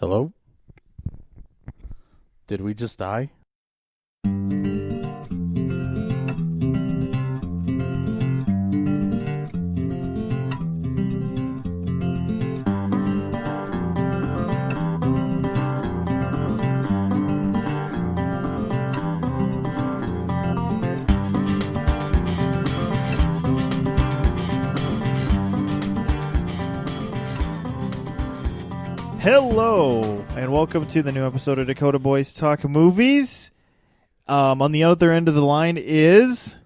Hello? Did we just die? Hello, and welcome to the new episode of Dakota Boys Talk Movies. On the other end of the line is...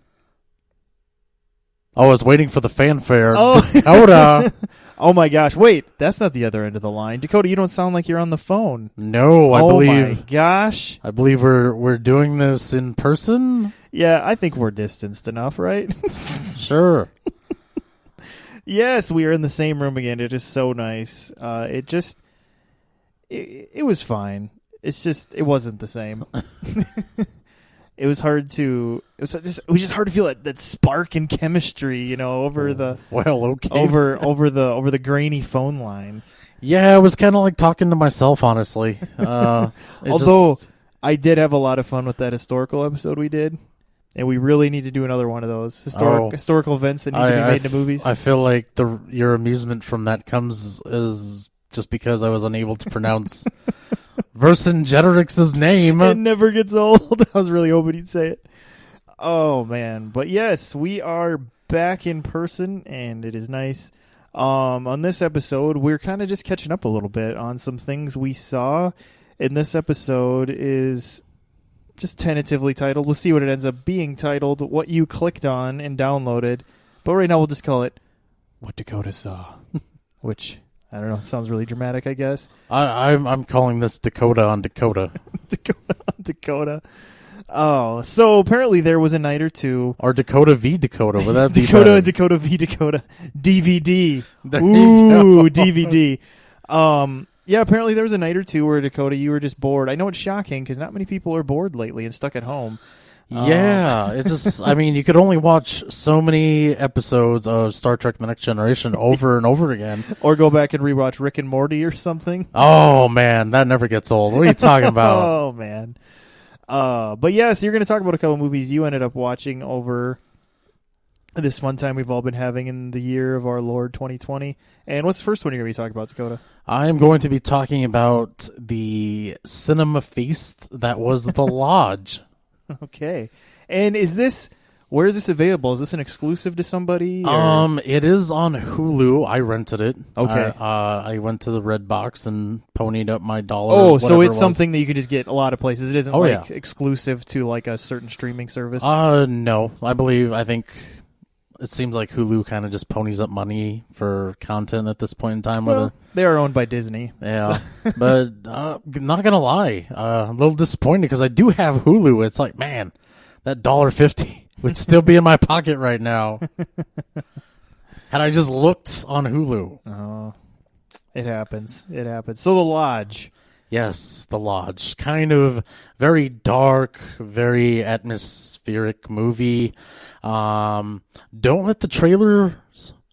I was waiting for the fanfare. Oh. Dakota! Oh my gosh, wait, that's not the other end of the line. Dakota, you don't sound like you're on the phone. No, I believe... Oh my gosh. I believe we're doing this in person? Yeah, I think we're distanced enough, right? Sure. Yes, we are in the same room again. It is so nice. It was fine. It's just it wasn't the same. It was hard to. It was just hard to feel that spark and chemistry, you know, over the over the grainy phone line. Yeah, it was kind of like talking to myself, honestly. Although I did have a lot of fun with that historical episode we did, and we really need to do another one of those historical events that need to be made into movies. I feel like your amusement from that comes as just because I was unable to pronounce Vercingetorix's name. It never gets old. I was really hoping you'd say it. Oh, man. But yes, we are back in person, and it is nice. On this episode, we're kind of just catching up a little bit on some things we saw. And this episode is just tentatively titled. We'll see what it ends up being titled, what you clicked on and downloaded. But right now, we'll just call it What Dakota Saw, which... I don't know. It sounds really dramatic, I guess. I'm calling this Dakota on Dakota. Dakota on Dakota. Oh, so apparently there was a night or two. Or Dakota v. Dakota. Would that be Dakota better? and Dakota v. Dakota. DVD. There Ooh, DVD. Yeah, apparently there was a night or two where, Dakota, you were just bored. I know it's shocking because not many people are bored lately and stuck at home. Yeah, it's just, I mean, you could only watch so many episodes of Star Trek The Next Generation over and over again. Or go back and rewatch Rick and Morty or something. Oh, man, that never gets old. What are you talking about? Oh, man. But yeah, so you're going to talk about a couple movies you ended up watching over this fun time we've all been having in the year of our Lord 2020. And what's the first one you're going to be talking about, Dakota? I'm going to be talking about the cinema feast that was The Lodge. Okay. And where is this available? Is this an exclusive to somebody? It is on Hulu. I rented it. Okay. I went to the Red Box and ponied up my $1. Oh, so it's something that you can just get a lot of places. It isn't yeah. exclusive to like a certain streaming service. No. I think it seems like Hulu kind of just ponies up money for content at this point in time. Well, they are owned by Disney. Yeah, so. But not gonna lie, a little disappointed because I do have Hulu. It's like, man, that $1.50 would still be in my pocket right now had I just looked on Hulu. Oh, it happens. It happens. So The Lodge. Yes, The Lodge. Kind of very dark, very atmospheric movie. Don't let the trailers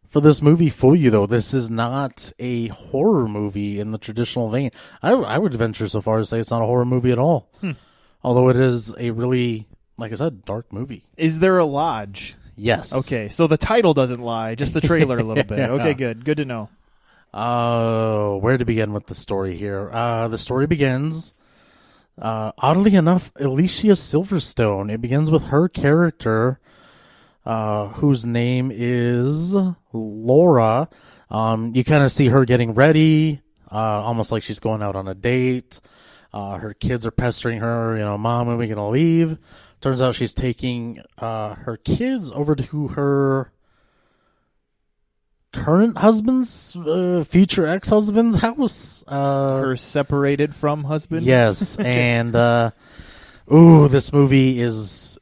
for this movie fool you, though. This is not a horror movie in the traditional vein. I would venture so far as to say it's not a horror movie at all. Although it is a really, like I said, dark movie. Is there a lodge? Yes. Okay, so the title doesn't lie, just the trailer a little bit. Yeah. Okay, good. Good to know. Where to begin with the story here? The story begins, oddly enough, Alicia Silverstone. It begins with her character, whose name is Laura. You kind of see her getting ready, almost like she's going out on a date. Her kids are pestering her, Mom, when are we going to leave? Turns out she's taking her kids over to her current husband's, future ex-husband's house. Her separated from husband? Yes, Okay. And, this movie is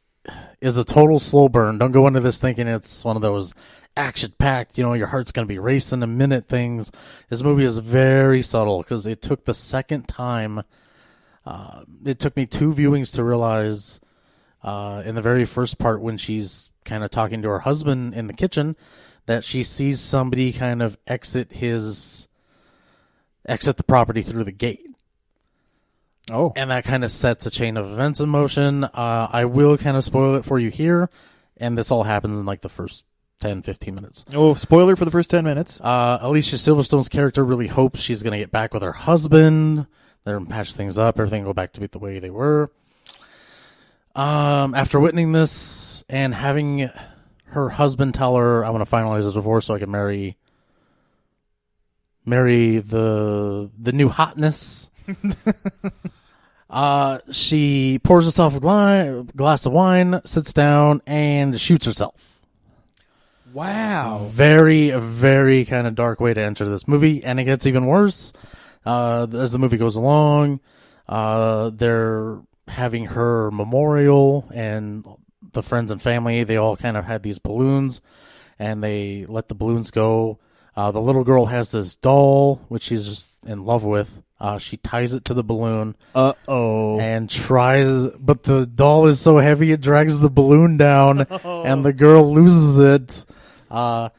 a total slow burn. Don't go into this thinking it's one of those action-packed, your heart's going to be racing a minute things. This movie is very subtle because it took the second time. It took me 2 viewings to realize in the very first part when she's kind of talking to her husband in the kitchen that she sees somebody kind of exit the property through the gate. Oh. And that kind of sets a chain of events in motion. I will kind of spoil it for you here, and this all happens in like the first 10, 15 minutes. Oh, spoiler for the first 10 minutes. Alicia Silverstone's character really hopes she's going to get back with her husband. They're going to patch things up, everything go back to be the way they were. After witnessing this and having her husband tell her, I want to finalize the divorce so I can marry the new hotness. She pours herself a glass of wine, sits down, and shoots herself. Wow. Very, very kind of dark way to enter this movie, and it gets even worse. As the movie goes along, they're having her memorial, and the friends and family, they all kind of had these balloons, and they let the balloons go. The little girl has this doll, which she's just in love with. She ties it to the balloon. Uh-oh. And tries, but the doll is so heavy it drags the balloon down, and the girl loses it.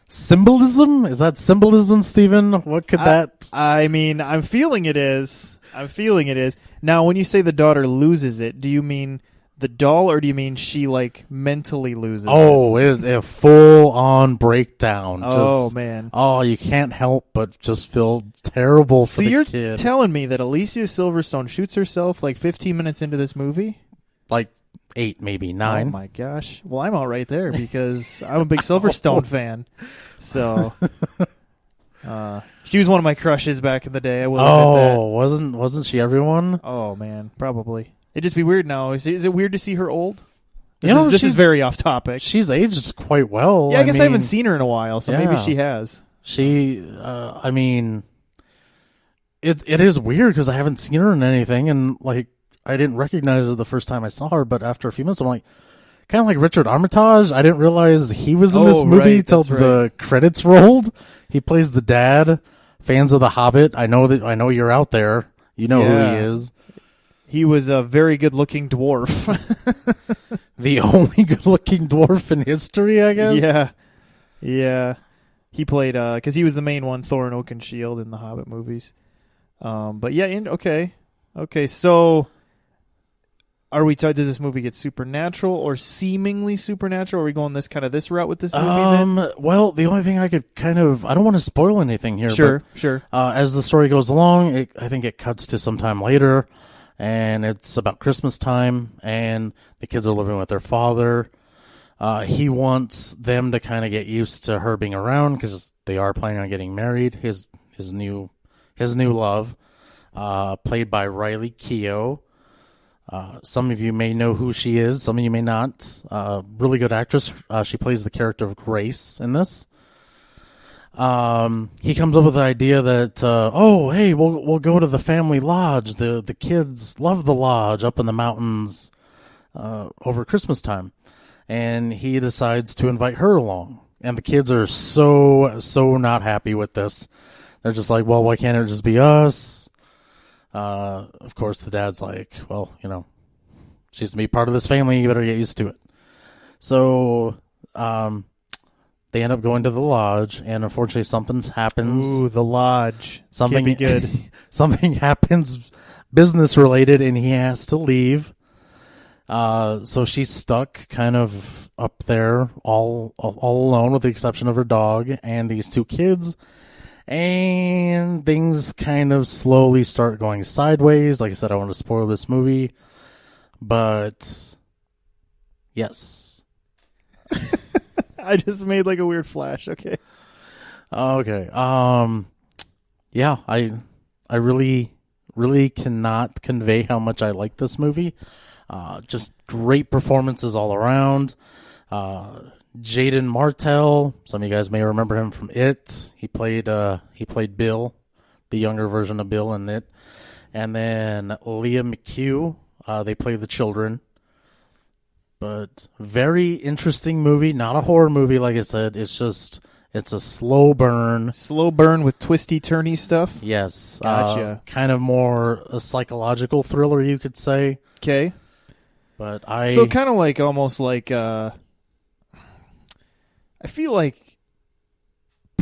Symbolism? Is that symbolism, Steven? What could that... I mean, I'm feeling it is. Now, when you say the daughter loses it, do you mean the doll, or do you mean she, like, mentally loses it? Oh, a full-on breakdown. Oh, man. Oh, you can't help but just feel terrible for the kid. So you're telling me that Alicia Silverstone shoots herself, like, 15 minutes into this movie? Like 8, maybe 9. Oh, my gosh. Well, I'm all right there, because I'm a big Silverstone fan. So... she was one of my crushes back in the day. I will admit that. Wasn't she everyone? Oh man, probably. It'd just be weird now. Is it weird to see her old? This is very off topic. She's aged quite well. Yeah, I guess I haven't seen her in a while, so maybe she has. I mean, it is weird because I haven't seen her in anything, and like I didn't recognize her the first time I saw her, but after a few minutes, I'm like, kind of like Richard Armitage. I didn't realize he was in this movie till the credits rolled. He plays the dad. Fans of The Hobbit, I know you're out there. You know who he is. He was a very good-looking dwarf. The only good-looking dwarf in history, I guess. Yeah. He played because he was the main one, Thorin Oakenshield in the Hobbit movies. But yeah, okay. So, are we does this movie get supernatural or seemingly supernatural? Are we going this route with this movie? Then? Well, the only thing I could I don't want to spoil anything here. Sure. As the story goes along, I think it cuts to some time later, and it's about Christmas time, and the kids are living with their father. He wants them to kind of get used to her being around because they are planning on getting married. His new love, played by Riley Keough. Some of you may know who she is. Some of you may not. Really good actress. She plays the character of Grace in this. He comes up with the idea that, hey, we'll go to the family lodge. The kids love the lodge up in the mountains over Christmas time. And he decides to invite her along. And the kids are so not happy with this. They're just like, well, why can't it just be us? Of course, the dad's like, well, she's going to be part of this family. You better get used to it. So, they end up going to the lodge, and unfortunately, something happens. Ooh, the lodge. Something can't be good. Something happens business related, and he has to leave. So she's stuck kind of up there all alone, with the exception of her dog and these 2 kids. And things kind of slowly start going sideways. Like I said, I want to spoil this movie. But, yes. I just made like a weird flash. Okay. Yeah, I really cannot convey how much I like this movie. Just great performances all around. Jaden Martell, some of you guys may remember him from It. He played Bill, the younger version of Bill in It. And then Leah McHugh, they play the children. But very interesting movie, not a horror movie, like I said. It's a slow burn. Slow burn with twisty turny stuff? Yes. Gotcha. Kind of more a psychological thriller, you could say. Okay. But So kind of like, almost like, I feel like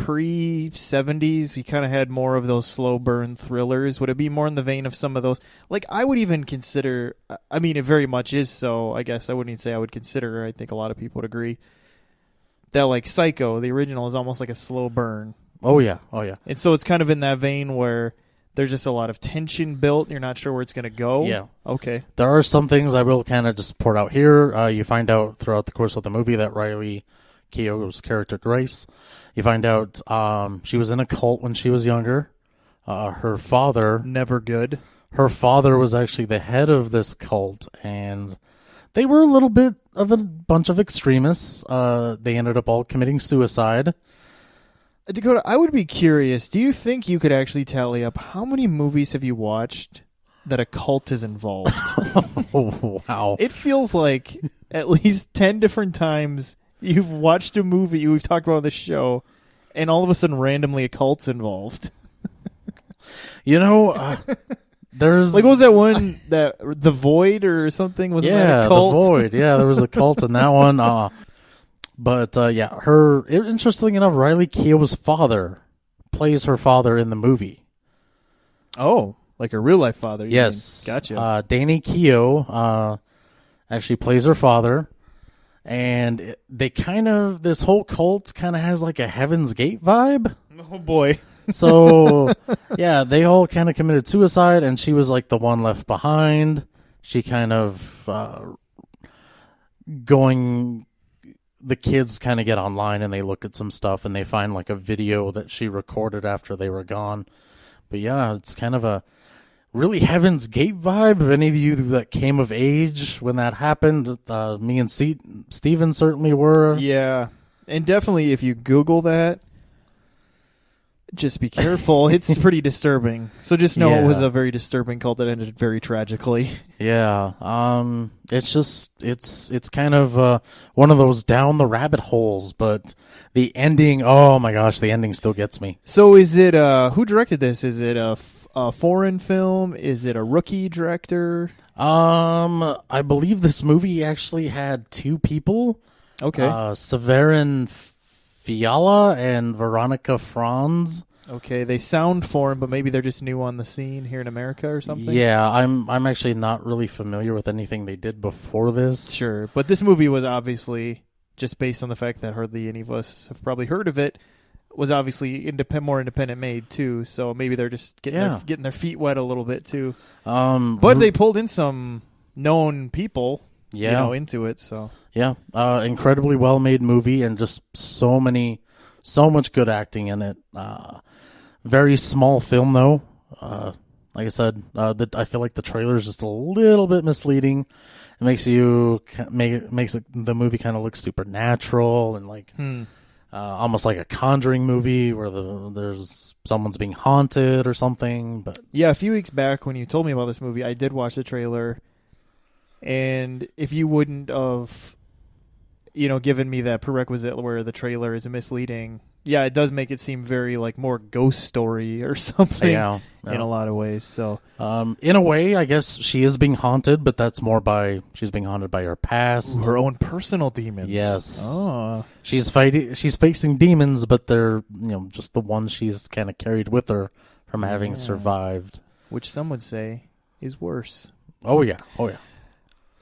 pre-70s, we kind of had more of those slow burn thrillers. Would it be more in the vein of some of those? Like, I would even consider, I mean, it very much is so, I guess. I wouldn't even say I would consider, I think a lot of people would agree, that, like, Psycho, the original, is almost like a slow burn. Oh, yeah. Oh, yeah. And so it's kind of in that vein where there's just a lot of tension built. You're not sure where it's going to go. Yeah. Okay. There are some things I will kind of just port out here. You find out throughout the course of the movie that Riley Keough's character, Grace, you find out she was in a cult when she was younger. Her father... Never good. Her father was actually the head of this cult, and they were a little bit of a bunch of extremists. They ended up all committing suicide. Dakota, I would be curious. Do you think you could actually tally up how many movies have you watched that a cult is involved? Oh, wow. It feels like at least 10 different times you've watched a movie we've talked about on the show, and all of a sudden randomly a cult's involved. You know, there's... Like, what was that one? That The Void or something? Wasn't that a cult? The Void. Yeah, there was a cult in that one. But interestingly enough, Riley Keough's father plays her father in the movie. Oh, like a real life father. Yes. Mean. Gotcha. Danny Keough actually plays her father. And they this whole cult kind of has like a Heaven's Gate vibe. Oh, boy. So, yeah, they all kind of committed suicide, and she was like the one left behind. She kind of the kids kind of get online and they look at some stuff and they find like a video that she recorded after they were gone. But yeah, it's kind of a really Heaven's Gate vibe. If any of you that came of age when that happened, me and Steven certainly were. Yeah, and definitely if you Google that, just be careful. It's pretty disturbing. So just know it was a very disturbing cult that ended very tragically. Yeah. It's kind of one of those down the rabbit holes, but the ending, oh my gosh, the ending still gets me. So is it who directed this? Is it a foreign film? Is it a rookie director? I believe this movie actually had two people. Okay. Severin Fiala and Veronica Franz. Okay, they sound foreign, but maybe they're just new on the scene here in America or something. Yeah, I'm actually not really familiar with anything they did before this. Sure, but this movie was obviously, just based on the fact that hardly any of us have probably heard of it, was obviously more independent made too. So maybe they're just getting their feet wet a little bit too. But they pulled in some known people, into it. So yeah, incredibly well made movie, and just so much good acting in it. Very small film though. Like I said, I feel like the trailer is just a little bit misleading. It makes the movie kind of look supernatural and like almost like a Conjuring movie where there's someone's being haunted or something. But yeah, a few weeks back when you told me about this movie, I did watch the trailer, and if you wouldn't have, given me that prerequisite where the trailer is misleading, yeah, it does make it seem very like more ghost story or something in a lot of ways. So, in a way, I guess she is being haunted, but that's more she's being haunted by her past, her own personal demons. Yes. Oh, she's facing demons, but they're just the ones she's kind of carried with her from having survived, which some would say is worse. Oh yeah.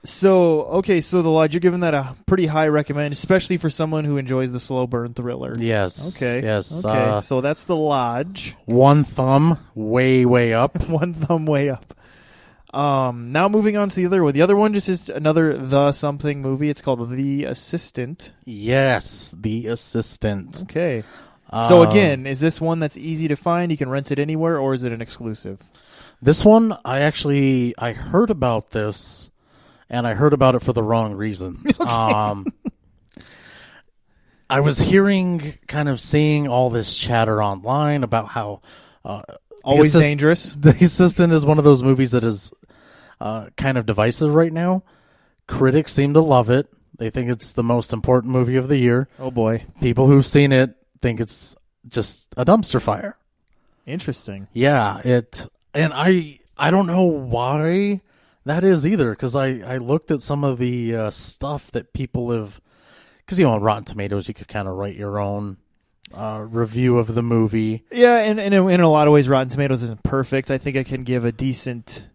So, so The Lodge, you're giving that a pretty high recommend, especially for someone who enjoys the slow burn thriller. Yes. Okay. Yes. Okay. So that's The Lodge. One thumb way up. One thumb way up. Now moving on to the other one. The other one just is another The Something movie. It's called The Assistant. Yes, The Assistant. Okay. So again, is this one that's easy to find? You can rent it anywhere, or is it an exclusive? This one, I heard about this. And I heard about it for the wrong reasons. Okay. I was seeing all this chatter online about how always dangerous. The Assistant is one of those movies that is kind of divisive right now. Critics seem to love it. They think it's the most important movie of the year. Oh boy! People who've seen it think it's just a dumpster fire. Interesting. Yeah, and I don't know why that is either, because I looked at some of the stuff that people have, because on Rotten Tomatoes you could kind of write your own review of the movie. Yeah, and in a lot of ways, Rotten Tomatoes isn't perfect. I think I can give a decent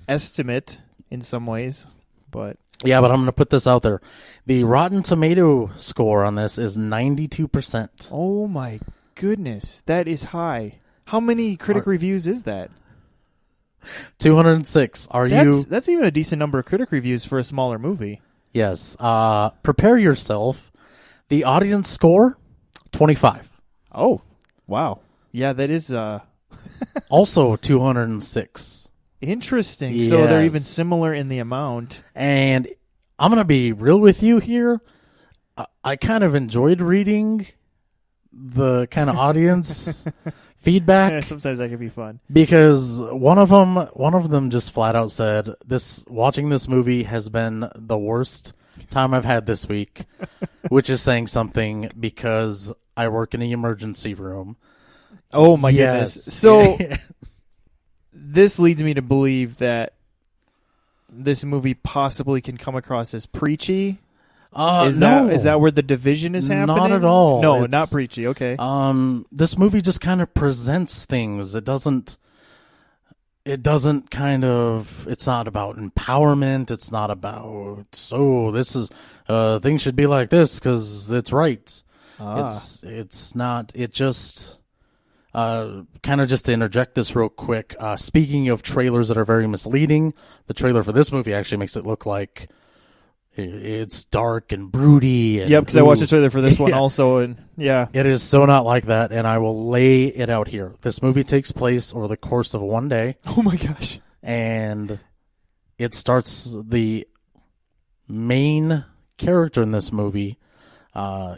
estimate in some ways, but Yeah, but I'm going to put this out there. The Rotten Tomato score on this is 92%. oh my goodness, that is high. How many critic reviews is that? 206. That's even a decent number of critic reviews for a smaller movie. Yes. Prepare yourself. The audience score, 25. Oh, wow. Yeah, that is Also 206. interesting. So they're even Yes. similar in the amount. And I'm going to be real with you here. I kind of enjoyed reading the kind of audience feedback Sometimes that can be fun. because one of them just flat out said, watching this movie has been the worst time I've had this week, which is saying something because I work in the emergency room. Oh my Yes. goodness. So this leads me to believe that this movie possibly can come across as preachy. Is no. that where the division is happening? Not at all. No, It's- not preachy. Okay. This movie just kind of presents things. It doesn't kind of, it's not about empowerment. It's not about, this is, things should be like this because it's right. It's not, it just, kind of just to interject this real quick. Speaking of trailers that are very misleading, the trailer for this movie actually makes it look like it's dark and broody. And, Yep, because I watched the trailer for this one Yeah. also, and yeah. It is so not like that, and I will lay it out here. This movie takes place over the course of one day, Oh my gosh. and it starts, the main character in this movie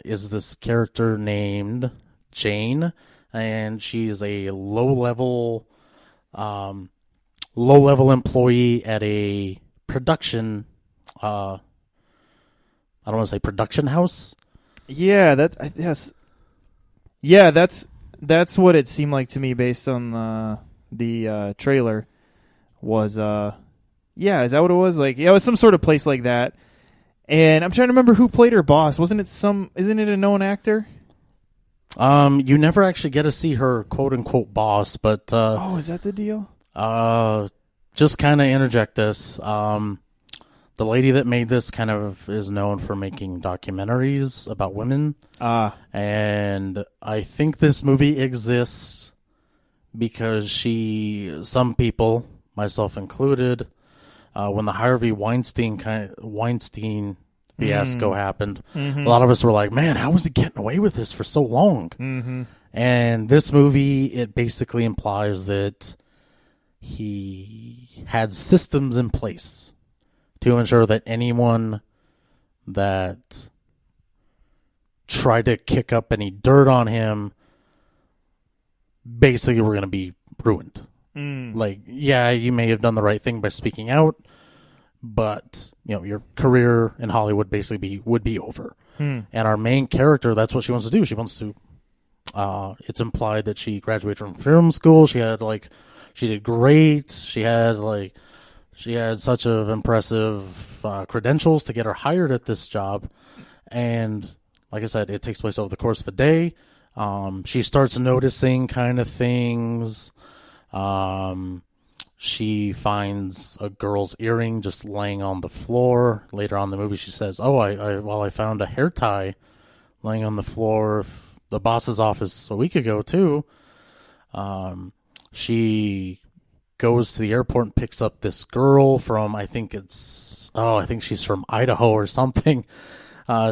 is this character named Jane, and she's a low-level employee at a production, I don't want to say production house. Yeah, yes. Yeah, that's what it seemed like to me based on the trailer. Was yeah, is that what it was? Like, yeah, it was some sort of place like that. And I'm trying to remember who played her boss. Isn't it a known actor? You never actually get to see her quote unquote boss, but Oh, is that the deal? just kind of interject this. The lady that made this kind of is known for making documentaries about women. And I think this movie exists because some people, myself included, when the Harvey Weinstein fiasco happened, a lot of us were like, man, how was he getting away with this for so long? Mm-hmm. And this movie, it basically implies that he had systems in place to ensure that anyone that tried to kick up any dirt on him basically were going to be ruined. Like, yeah, you may have done the right thing by speaking out, but your career in Hollywood basically would be over. And our main character, that's what she wants to do. She wants to. It's implied that she graduated from film school. She did great. She had such of impressive credentials to get her hired at this job. And like I said, it takes place over the course of a day. She starts noticing kind of things. She finds a girl's earring just laying on the floor. Later on in the movie, she says, I found a hair tie laying on the floor of the boss's office a week ago, too. She goes to the airport and picks up this girl from, I think she's from Idaho or something.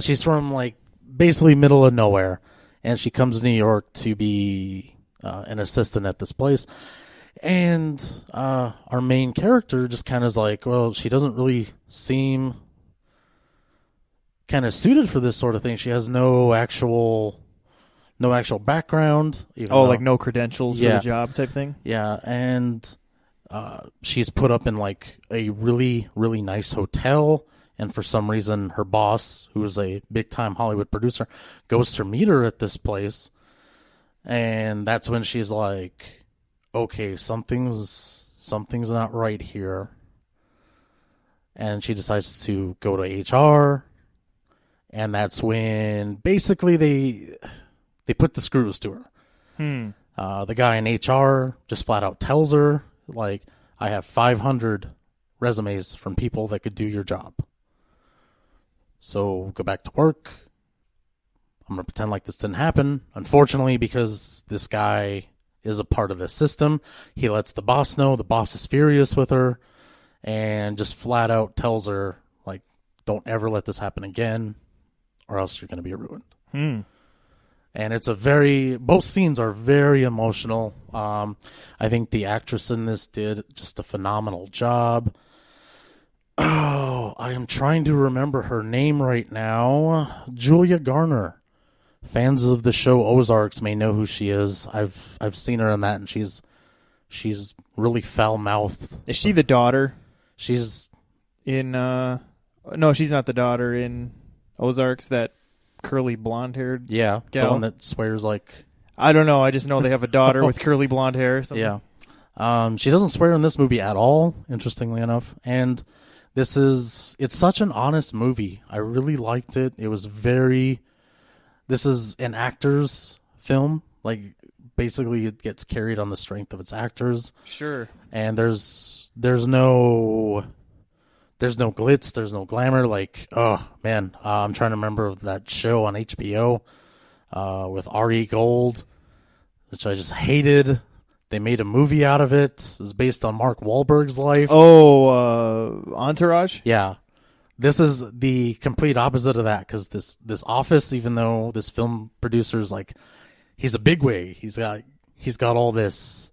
She's from basically middle of nowhere, and she comes to New York to be an assistant at this place. And our main character just kind of is like, well, she doesn't really seem kind of suited for this sort of thing. She has no actual background. Like no credentials for the job type thing? Yeah, and she's put up in a really, really nice hotel, and for some reason her boss, who is a big-time Hollywood producer, goes to meet her at this place, and that's when she's like, okay, something's not right here, and she decides to go to HR, and that's when basically They put the screws to her. The guy in HR just flat out tells her, like, I have 500 resumes from people that could do your job. So go back to work. I'm going to pretend like this didn't happen. Unfortunately, because this guy is a part of the system, he lets the boss know. The boss is furious with her and just flat out tells her, like, don't ever let this happen again or else you're going to be ruined. And it's both scenes are very emotional. I think the actress in this did just a phenomenal job. Oh, I am trying to remember her name right now. Julia Garner. Fans of the show Ozarks may know who she is. I've seen her in that, and she's really foul-mouthed. Is she the daughter? She's in no, she's not the daughter in Ozarks. That curly blonde-haired gal. The one that swears like... I don't know. I just know they have a daughter with curly blonde hair. Or something. Yeah. She doesn't swear in this movie at all, interestingly enough. And it's such an honest movie. I really liked it. It was this is an actor's film. Like, basically it gets carried on the strength of its actors. Sure. And there's no glitz, there's no glamour. Like, oh man, I'm trying to remember that show on HBO with R.E. Gold, which I just hated. They made a movie out of it. It was based on Mark Wahlberg's life. Entourage? Yeah. This is the complete opposite of that, because this Office, even though this film producer's like, he's a bigwig, he's got all this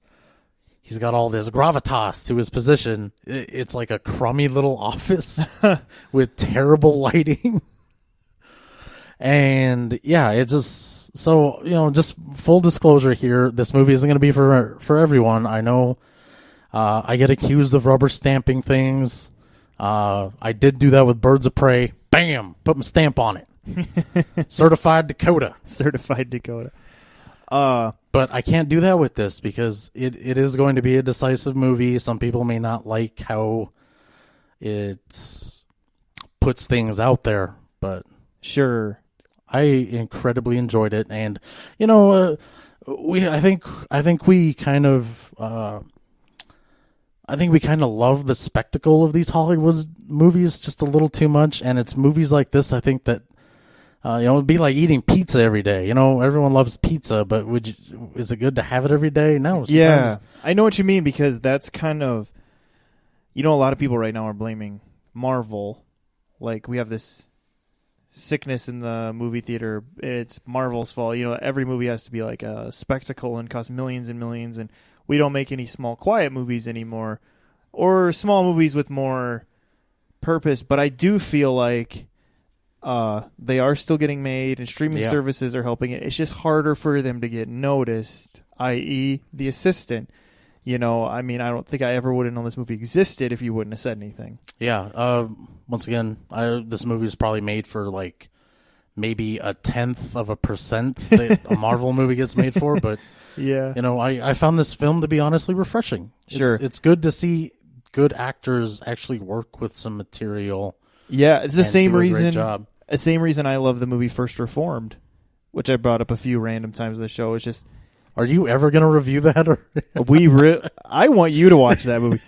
gravitas to his position. It's like a crummy little office with terrible lighting. And yeah, it just, so, just full disclosure here, this movie isn't going to be for everyone. I know I get accused of rubber stamping things. I did do that with Birds of Prey. Bam! Put my stamp on it. Certified Dakota. Certified Dakota. But I can't do that with this because it is going to be a decisive movie. Some people may not like how it puts things out there, but sure, I incredibly enjoyed it. And I think we kind of love the spectacle of these Hollywood movies just a little too much. And it's movies like this, I think, that it'd be like eating pizza every day. Everyone loves pizza, but is it good to have it every day? No. Sometimes. Yeah, I know what you mean, because that's kind of, a lot of people right now are blaming Marvel. Like, we have this sickness in the movie theater. It's Marvel's fault. Every movie has to be like a spectacle and cost millions and millions, and we don't make any small, quiet movies anymore, or small movies with more purpose. But I do feel like they are still getting made, and streaming services are helping it. It's just harder for them to get noticed, i.e. The Assistant. I don't think I ever would have known this movie existed if you wouldn't have said anything. Yeah. Once again, this movie is probably made for like maybe 0.1% that a Marvel movie gets made for, but yeah, I found this film to be honestly refreshing. Sure. It's good to see good actors actually work with some material. Yeah, it's the same reason. Job. The same reason I love the movie First Reformed, which I brought up a few random times in the show. It's just, are you ever going to review that? Or I want you to watch that movie.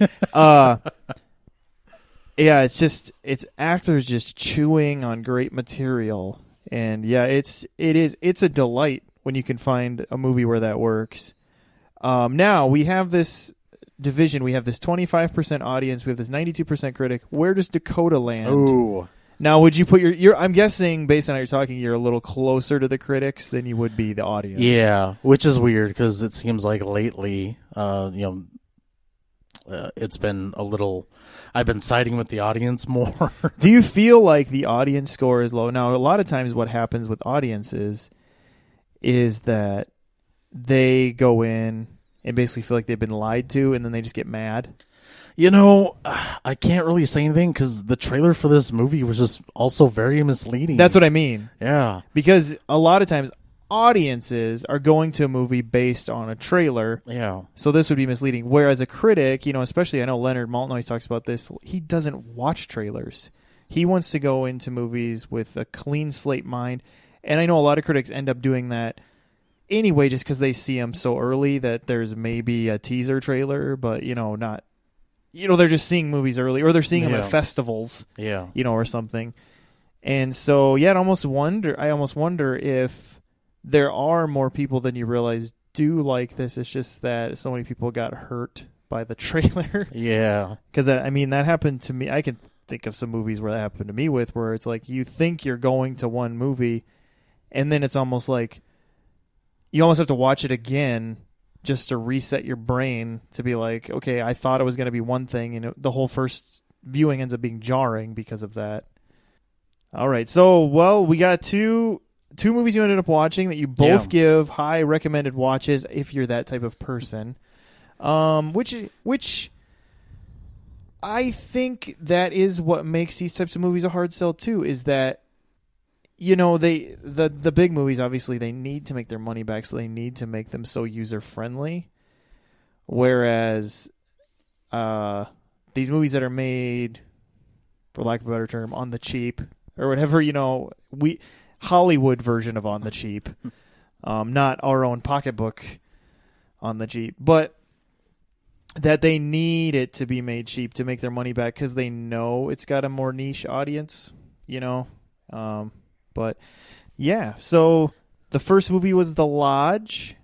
Yeah, it's actors just chewing on great material, and yeah, it's a delight when you can find a movie where that works. Now we have this division. We have this 25% audience. We have this 92% critic. Where does Dakota land? Ooh. Now, would you put your? I'm guessing, based on how you're talking, you're a little closer to the critics than you would be the audience. Yeah, which is weird because it seems like lately, it's been a little. I've been siding with the audience more. Do you feel like the audience score is low? Now, a lot of times, what happens with audiences is that they go in and basically feel like they've been lied to, and then they just get mad. I can't really say anything because the trailer for this movie was just also very misleading. That's what I mean. Yeah. Because a lot of times audiences are going to a movie based on a trailer. Yeah. So this would be misleading. Whereas a critic, especially I know Leonard Maltin always talks about this, he doesn't watch trailers. He wants to go into movies with a clean slate mind. And I know a lot of critics end up doing that anyway, just because they see them so early that there's maybe a teaser trailer, but not. They're just seeing movies early, or they're seeing them at festivals. Yeah. Or something. And so, I almost wonder if there are more people than you realize do like this. It's just that so many people got hurt by the trailer. Yeah. Because, that happened to me. I can think of some movies where that happened to me where it's like you think you're going to one movie, and then it's almost like you almost have to watch it again just to reset your brain to be like, okay, I thought it was going to be one thing, and the whole first viewing ends up being jarring because of that. All right, so we got two movies you ended up watching that you both give high recommended watches if you're that type of person. Which I think that is what makes these types of movies a hard sell too. Is that the big movies, obviously they need to make their money back, so they need to make them so user friendly. Whereas these movies that are made, for lack of a better term, on the cheap. Or whatever, Hollywood version of on the cheap, not our own pocketbook on the cheap, but that they need it to be made cheap to make their money back because they know it's got a more niche audience, But yeah, so the first movie was The Lodge,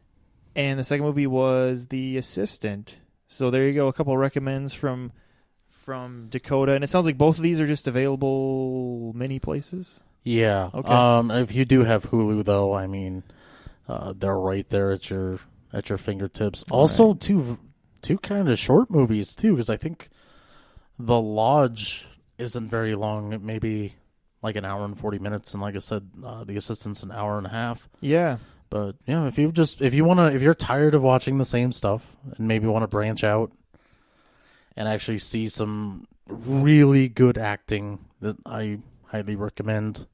and the second movie was The Assistant. So there you go, a couple of recommends from Dakota, and it sounds like both of these are just available many places. Yeah. Okay. If you do have Hulu, though, I mean, they're right there at your fingertips. Also, right. two kind of short movies too, because I think The Lodge isn't very long. Maybe like an hour and 40 minutes, and like I said, The Assistant's an hour and a half. Yeah. But yeah, if you're tired of watching the same stuff and maybe want to branch out and actually see some really good acting, that I highly recommend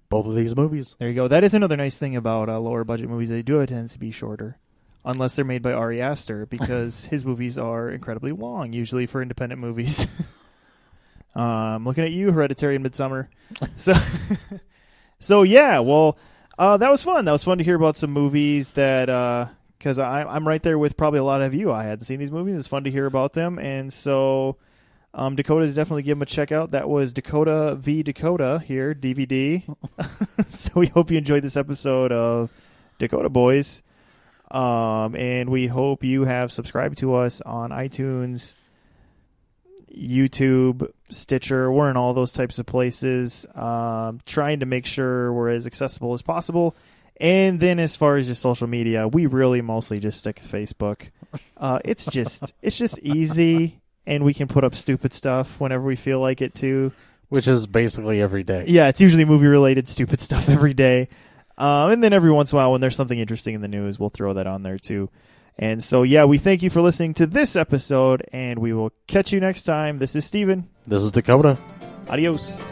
both of these movies. There you go. That is another nice thing about lower budget movies. They do tend to be shorter, unless they're made by Ari Aster, because his movies are incredibly long, usually for independent movies. Looking at you, Hereditary and Midsommar. So yeah, well, that was fun. That was fun to hear about some movies that... because I'm right there with probably a lot of you. I hadn't seen these movies. It's fun to hear about them. And so Dakota's definitely give them a check out. That was Dakota v. Dakota here, DVD. So we hope you enjoyed this episode of Dakota Boys. And we hope you have subscribed to us on iTunes, YouTube, Stitcher. We're in all those types of places, trying to make sure we're as accessible as possible. And then as far as just social media, we really mostly just stick to Facebook. It's just easy, and we can put up stupid stuff whenever we feel like it too. Which is basically every day. Yeah, it's usually movie-related stupid stuff every day. And then every once in a while when there's something interesting in the news, we'll throw that on there too. And so, yeah, we thank you for listening to this episode, and we will catch you next time. This is Steven. This is Dakota. Adios.